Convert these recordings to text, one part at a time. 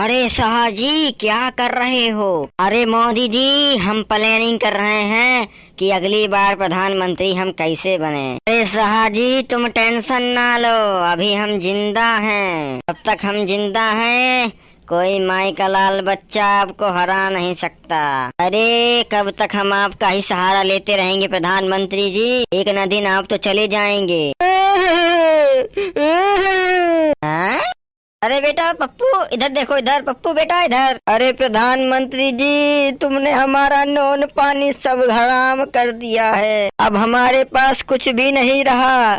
अरे शाह जी क्या कर रहे हो? अरे मोदी जी हम प्लानिंग कर रहे हैं कि अगली बार प्रधानमंत्री हम कैसे बने। अरे शाह जी तुम टेंशन ना लो, अभी हम जिंदा हैं। जब तक हम जिंदा हैं कोई माई का लाल बच्चा आपको हरा नहीं सकता। अरे कब तक हम आपका ही सहारा लेते रहेंगे प्रधानमंत्री जी, एक न दिन आप तो चले जाएंगे। हाँ? अरे बेटा पप्पू इधर देखो, इधर पप्पू बेटा इधर। अरे प्रधानमंत्री जी तुमने हमारा नोन पानी सब हराम कर दिया है, अब हमारे पास कुछ भी नहीं रहा।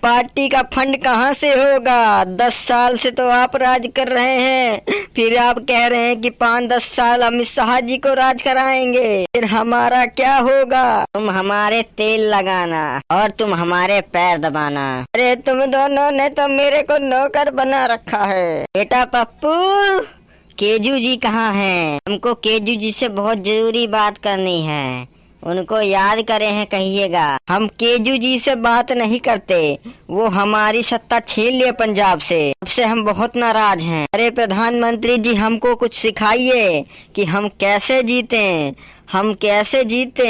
पार्टी का फंड कहाँ से होगा? 10 साल से तो आप राज कर रहे हैं, फिर आप कह रहे हैं कि 5-10 साल अमित शाह जी को राज कराएंगे, फिर हमारा क्या होगा? तुम हमारे तेल लगाना और तुम हमारे पैर दबाना। अरे तुम दोनों ने तो मेरे को नौकर बना रखा है। बेटा पप्पू केजू जी कहाँ हैं? हमको केजू जी से बहुत जरूरी बात करनी है, उनको याद करे हैं कहिएगा। हम केजू जी से बात नहीं करते, वो हमारी सत्ता छीन लिए पंजाब से, अब से हम बहुत नाराज हैं। अरे प्रधानमंत्री जी हमको कुछ सिखाइए कि हम कैसे जीते, हम कैसे जीते।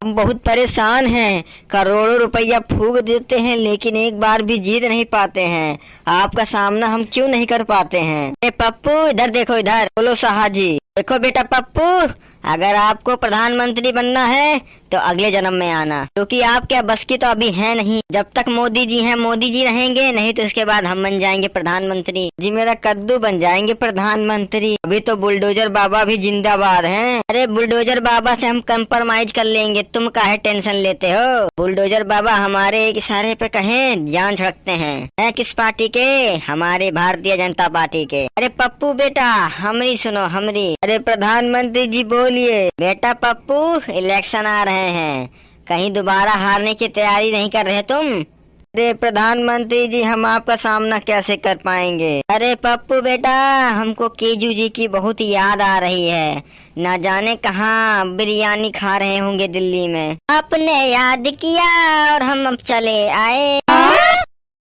हम बहुत परेशान हैं, करोड़ों रुपया फूंक देते हैं लेकिन एक बार भी जीत नहीं पाते हैं। आपका सामना हम क्यों नहीं कर पाते हैं? अरे पप्पू इधर देखो, इधर बोलो शाह जी। देखो बेटा पप्पू, अगर आपको प्रधानमंत्री बनना है तो अगले जन्म में आना, क्योंकि आपके बस की तो अभी है नहीं। जब तक मोदी जी हैं मोदी जी रहेंगे, नहीं तो इसके बाद हम बन जाएंगे प्रधानमंत्री जी, मेरा कद्दू बन जाएंगे प्रधानमंत्री। अभी तो बुलडोजर बाबा भी जिंदाबाद हैं। अरे बुलडोजर बाबा से हम कंप्रोमाइज कर लेंगे, तुम काहे टेंशन लेते हो? बुलडोजर बाबा हमारे एक इशारे पे कहें जान छिड़कते हैं। किस पार्टी के? हमारे भारतीय जनता पार्टी के। अरे पप्पू बेटा हमरी सुनो हमरी। अरे प्रधानमंत्री जी बोलिए। बेटा पप्पू इलेक्शन आ रहे हैं, कहीं दोबारा हारने की तैयारी नहीं कर रहे तुम? अरे प्रधानमंत्री जी हम आपका सामना कैसे कर पाएंगे? अरे पप्पू बेटा हमको केजू जी की बहुत याद आ रही है, ना जाने कहाँ बिरयानी खा रहे होंगे दिल्ली में। आपने याद किया और हम अब चले आए।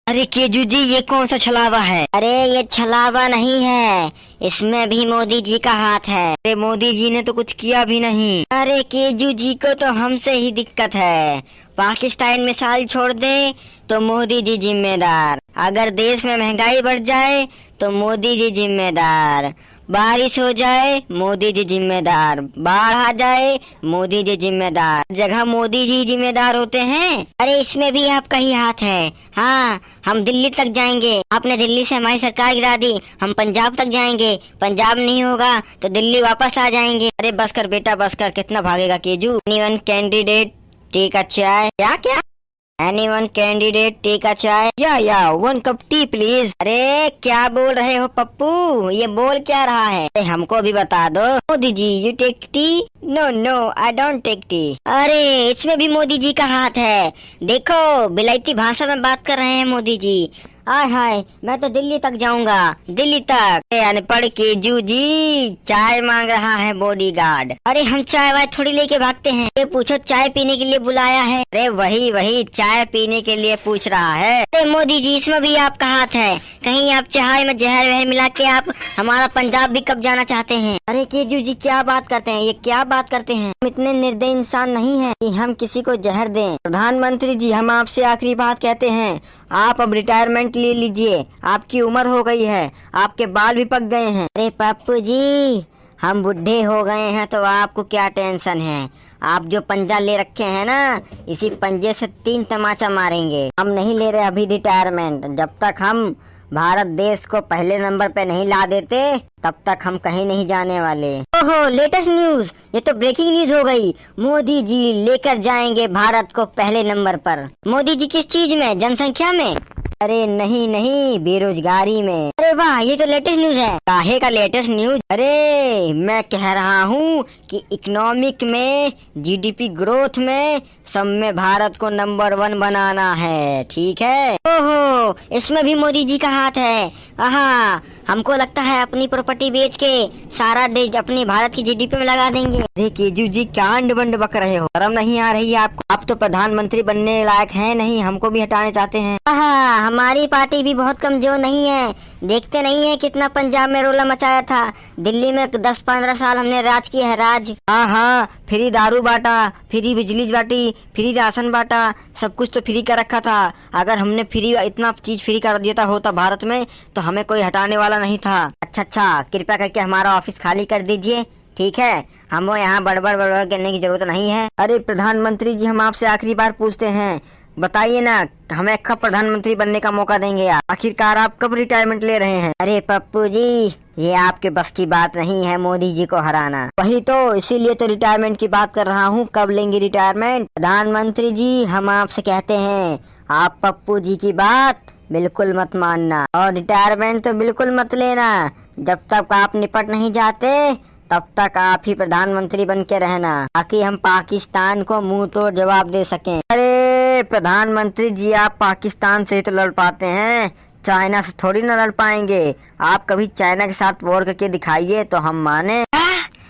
अरे केजू जी ये कौन सा छलावा है? अरे ये छलावा नहीं है, इसमें भी मोदी जी का हाथ है। अरे मोदी जी ने तो कुछ किया भी नहीं। अरे केजू जी को तो हमसे ही दिक्कत है, पाकिस्तान मिसाल छोड़ दे तो मोदी जी जिम्मेदार, अगर देश में महंगाई बढ़ जाए तो मोदी जी जिम्मेदार, बारिश हो जाए मोदी जी जिम्मेदार, बाढ़ आ जाए मोदी जी जिम्मेदार, जगह मोदी जी जिम्मेदार होते हैं। अरे इसमें भी आपका ही हाथ है। हाँ हम दिल्ली तक जाएंगे, आपने दिल्ली से हमारी सरकार गिरा दी, हम पंजाब तक जाएंगे, पंजाब नहीं होगा तो दिल्ली वापस आ जाएंगे। अरे बस कर बेटा बस कर, कितना भागेगा केजू? एनीवन कैंडिडेट टेक अ चाय। क्या क्या? Anyone candidate take a chai? या 1 cup tea please। अरे क्या बोल रहे हो पप्पू, ये बोल क्या रहा है? हमको भी बता दो। Modi ji you take tea? No I don't take tea. अरे इसमें भी मोदी जी का हाथ है, देखो बिलायती भाषा में बात कर रहे हैं मोदी जी। आय हाय मैं तो दिल्ली तक जाऊंगा, दिल्ली तक। अनपढ़ केजू जी चाय मांग रहा है बॉडीगार्ड। अरे हम चाय वाय थोड़ी लेके भागते हैं, ये पूछो चाय पीने के लिए बुलाया है। अरे वही चाय पीने के लिए पूछ रहा है। अरे मोदी जी इसमें भी आपका हाथ है, कहीं आप चाय में जहर वहर मिला के आप हमारा पंजाब भी कब जाना चाहते हैं? अरे केजू जी क्या बात करते हैं, ये क्या बात करते हैं? हम इतने निर्दयी इंसान नहीं है कि हम किसी को जहर दें। प्रधानमंत्री जी हम आपसे आखिरी बात कहते हैं, आप अब रिटायरमेंट ले लीजिए, आपकी उम्र हो गई है, आपके बाल भी पक गए हैं। अरे पप्पू जी हम बुढ़े हो गए हैं तो आपको क्या टेंशन है? आप जो पंजा ले रखे हैं ना, इसी पंजे से 3 तमाचा मारेंगे। हम नहीं ले रहे अभी रिटायरमेंट, जब तक हम भारत देश को पहले नंबर पे नहीं ला देते तब तक हम कहीं नहीं जाने वाले। ओहो लेटेस्ट न्यूज, ये तो ब्रेकिंग न्यूज हो गई। मोदी जी लेकर जाएंगे भारत को पहले नंबर पर। मोदी जी किस चीज में? जनसंख्या में? अरे नहीं बेरोजगारी में। अरे वाह ये तो लेटेस्ट न्यूज है। काहे का लेटेस्ट न्यूज? अरे मैं कह रहा हूँ कि इकोनॉमिक में, जीडीपी ग्रोथ में, सब में भारत को नंबर 1 बनाना है, ठीक है? ओहो इसमें भी मोदी जी का हाथ है। आहा हमको लगता है अपनी प्रॉपर्टी बेच के सारा देश अपनी भारत की जीडीपी में लगा देंगे। अरे केजू जी क्या अंड बंड बक रहे हो, शर्म नहीं आ रही है आपको? आप तो प्रधानमंत्री बनने लायक है नहीं, हमको भी हटाने चाहते हैं। आहा हमारी पार्टी भी बहुत कमजोर नहीं है। देखते नहीं है कितना पंजाब में रोला मचाया था, दिल्ली में 10-15 साल हमने राज किया है, राज। हाँ हाँ, फ्री दारू बांटा, फ्री बिजली बांटी, फ्री राशन बांटा, सब कुछ तो फ्री कर रखा था। अगर हमने फ्री इतना चीज फ्री कर दिया होता भारत में तो हमें कोई हटाने वाला नहीं था। अच्छा, कृपया करके हमारा ऑफिस खाली कर दीजिए, ठीक है? हमें यहाँ बड़बड़ करने की जरूरत नहीं है। अरे प्रधानमंत्री जी, हम आपसे आखिरी बार पूछते हैं, बताइए ना, हमें कब प्रधानमंत्री बनने का मौका देंगे आप? आखिरकार आप कब रिटायरमेंट ले रहे हैं? अरे पप्पू जी, ये आपके बस की बात नहीं है मोदी जी को हराना। वही तो, इसीलिए तो रिटायरमेंट की बात कर रहा हूँ। कब लेंगे रिटायरमेंट? प्रधानमंत्री जी, हम आपसे कहते हैं, आप पप्पू जी की बात बिल्कुल मत मानना और रिटायरमेंट तो बिल्कुल मत लेना। जब तक आप निपट नहीं जाते तब तक आप ही प्रधानमंत्री बन के रहना, ताकि हम पाकिस्तान को मुंह तोड़ जवाब दे सकें। अरे प्रधानमंत्री जी, आप पाकिस्तान से ही तो लड़ पाते हैं, चाइना से थोड़ी ना लड़ पाएंगे। आप कभी चाइना के साथ वॉर करके दिखाइए तो हम माने।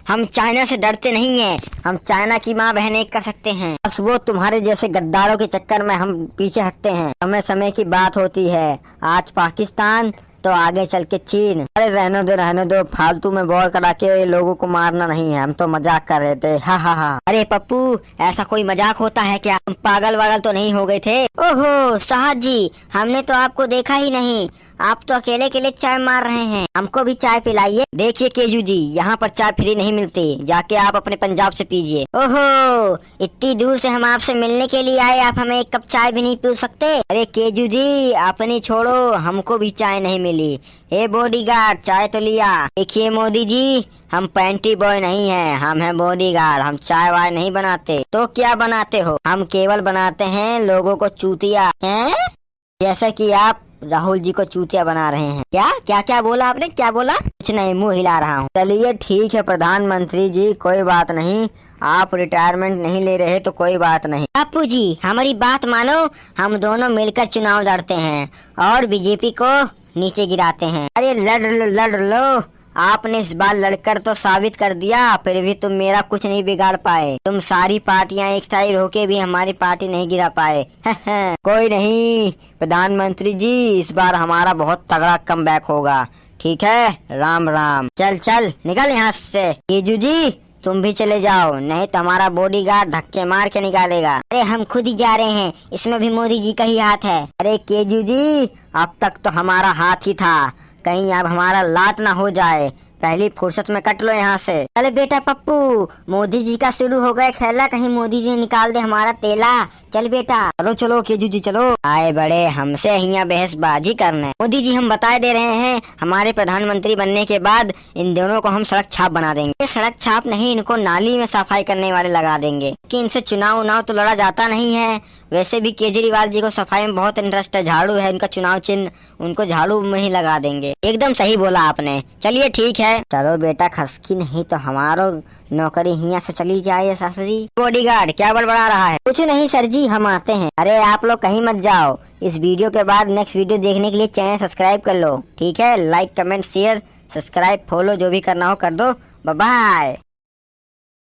हम चाइना से डरते नहीं हैं, हम चाइना की माँ बहन एक कर सकते हैं। बस वो तुम्हारे जैसे गद्दारों के चक्कर में हम पीछे हटते हैं। समय समय की बात होती है, आज पाकिस्तान तो आगे चल के चीन। अरे रहने दो, फालतू में वॉर करा के लोगों को मारना नहीं है, हम तो मजाक कर रहे थे। हा। अरे पप्पू, ऐसा कोई मजाक होता है क्या? हम पागल वागल तो नहीं हो गए थे? ओहो साहब जी, हमने तो आपको देखा ही नहीं, आप तो अकेले अकेले चाय मार रहे हैं। हमको भी चाय पिलाइए। देखिए केजू जी, यहाँ पर चाय फ्री नहीं मिलती, जाके आप अपने पंजाब से पीजिए। ओहो, इतनी दूर से हम आपसे मिलने के लिए आए, आप हमें एक कप चाय भी नहीं पी सकते? अरे केजू जी, अपनी छोड़ो, हमको भी चाय नहीं मिली। हे बॉडीगार्ड, चाय तो लिया। देखिए मोदी जी, हम पैंटी बॉय नहीं हैं, हम हैं बॉडीगार्ड। हम चाय वाय नहीं बनाते। तो क्या बनाते हो? हम केवल बनाते हैं लोगों को चूतिया, हैं? जैसे कि आप राहुल जी को चूतिया बना रहे हैं। क्या बोला आपने? क्या बोला? कुछ नहीं, मुंह हिला रहा हूँ। चलिए ठीक है प्रधानमंत्री जी, कोई बात नहीं, आप रिटायरमेंट नहीं ले रहे तो कोई बात नहीं। बापू जी, हमारी बात मानो, हम दोनों मिलकर चुनाव लड़ते हैं और बीजेपी को नीचे गिराते हैं। अरे लड़ लो, आपने इस बार लड़कर तो साबित कर दिया, फिर भी तुम मेरा कुछ नहीं बिगाड़ पाए। तुम सारी पार्टियां एक साइड होके भी हमारी पार्टी नहीं गिरा पाए। कोई नहीं प्रधानमंत्री जी, इस बार हमारा बहुत तगड़ा कमबैक होगा, ठीक है? राम राम। चल निकल यहाँ से। केजू जी, तुम भी चले जाओ, नहीं तो हमारा बॉडीगार्ड धक्के मार के निकालेगा। अरे हम खुद ही जा रहे हैं, इसमें भी मोदी जी का ही हाथ है। अरे केजू जी, अब तक तो हमारा हाथ ही था, कहीं अब हमारा लात ना हो जाए, पहली फुर्सत में कट लो यहाँ से। अरे बेटा पप्पू, मोदी जी का शुरू हो गया खेला, कहीं मोदी जी निकाल दे हमारा तेला। चल बेटा। चलो केजू जी चलो। आए बड़े हमसे यहाँ बहसबाजी करने। मोदी जी, हम बता दे रहे हैं, हमारे प्रधानमंत्री बनने के बाद इन दोनों को हम सड़क छाप बना देंगे। सड़क छाप नहीं, इनको नाली में सफाई करने वाले लगा देंगे, कि इनसे चुनाव तो लड़ा जाता नहीं है। वैसे भी केजरीवाल जी को सफाई में बहुत इंटरेस्ट है, झाड़ू है उनका चुनाव चिन्ह, उनको झाड़ू में ही लगा देंगे। एकदम सही बोला आपने। चलिए ठीक है। चलो बेटा, खसकी नहीं तो हमारो नौकरी यहाँ से चली जाए। सासुरी बॉडीगार्ड क्या बड़बड़ा रहा है? कुछ नहीं सर जी, हम आते हैं। अरे आप लोग कहीं मत जाओ, इस वीडियो के बाद नेक्स्ट वीडियो देखने के लिए चैनल सब्सक्राइब कर लो, ठीक है? Like comment share subscribe follow जो भी करना हो कर दो। Bye bye.